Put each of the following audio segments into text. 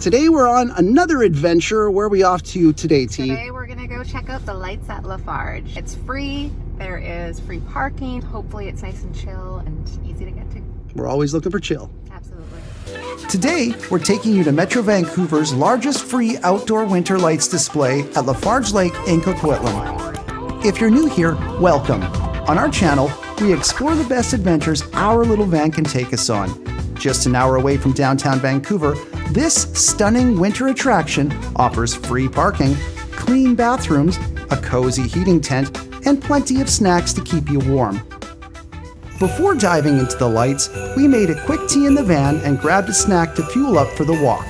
Today we're on another adventure. Where are we off to today, T? Today we're gonna go check out the lights at Lafarge. It's free, there is free parking. Hopefully it's nice and chill and easy to get to. We're always looking for chill. Absolutely. Today, we're taking you to Metro Vancouver's largest free outdoor winter lights display at Lafarge Lake in Coquitlam. If you're new here, welcome. On our channel, we explore the best adventures our little van can take us on. Just an hour away from downtown Vancouver, this stunning winter attraction offers free parking, clean bathrooms, a cozy heating tent, and plenty of snacks to keep you warm. Before diving into the lights, we made a quick tea in the van and grabbed a snack to fuel up for the walk.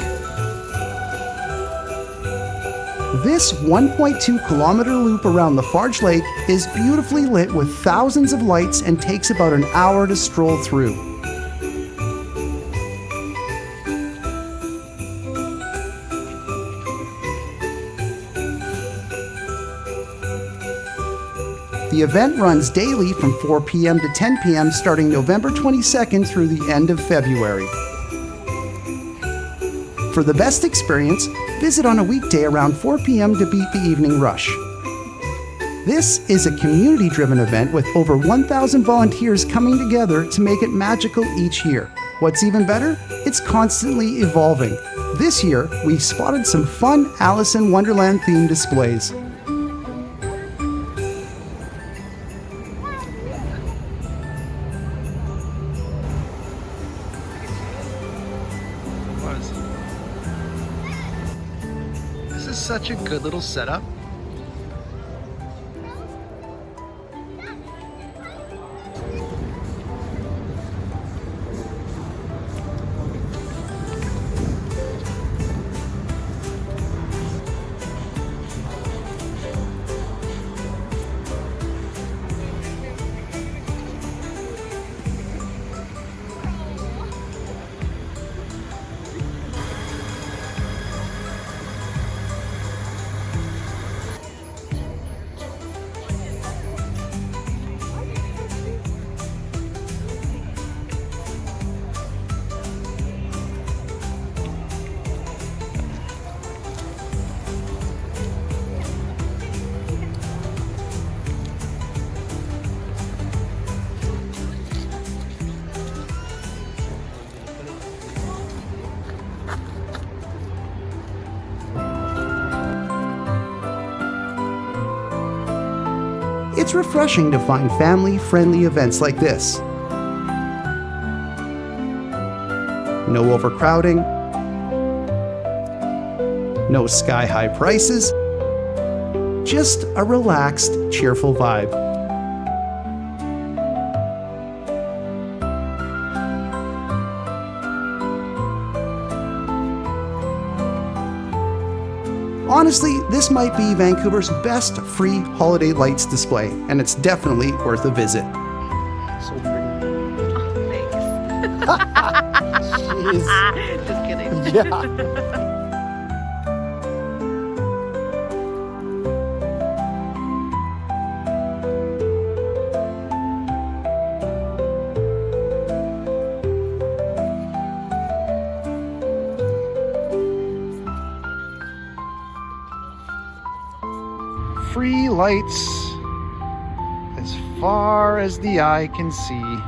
This 1.2-kilometer loop around Lafarge Lake is beautifully lit with thousands of lights and takes about an hour to stroll through. The event runs daily from 4 p.m. to 10 p.m. starting November 22nd through the end of February. For the best experience, visit on a weekday around 4 p.m. to beat the evening rush. This is a community-driven event with over 1,000 volunteers coming together to make it magical each year. What's even better? It's constantly evolving. This year, we spotted some fun Alice in Wonderland themed displays. This is such a good little setup. It's refreshing to find family-friendly events like this. No overcrowding, no sky-high prices, just a relaxed, cheerful vibe. Honestly, this might be Vancouver's best free holiday lights display, and it's definitely worth a visit. So pretty. Oh, thanks. Jeez. Just kidding. Yeah. Free lights as far as the eye can see.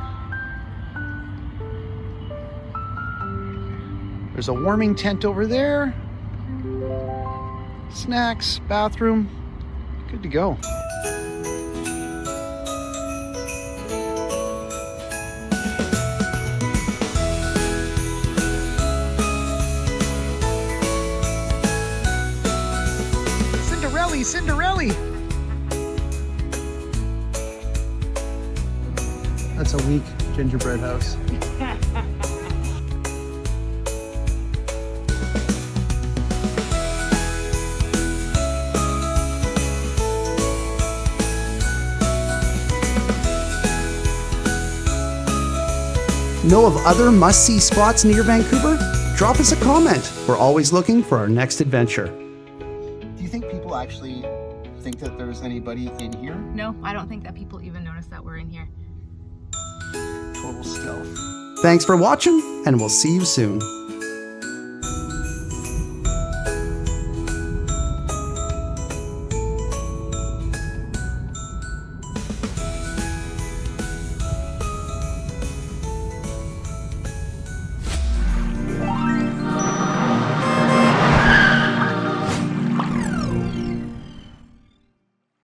There's a warming tent over there. Snacks, bathroom, good to go. Cinderella! That's a weak gingerbread house. Know of other must-see spots near Vancouver? Drop us a comment. We're always looking for our next adventure. Do you think people actually think that there's anybody in here? No, I don't think that people even notice that we're in here. Total stealth. Thanks for watching, and we'll see you soon.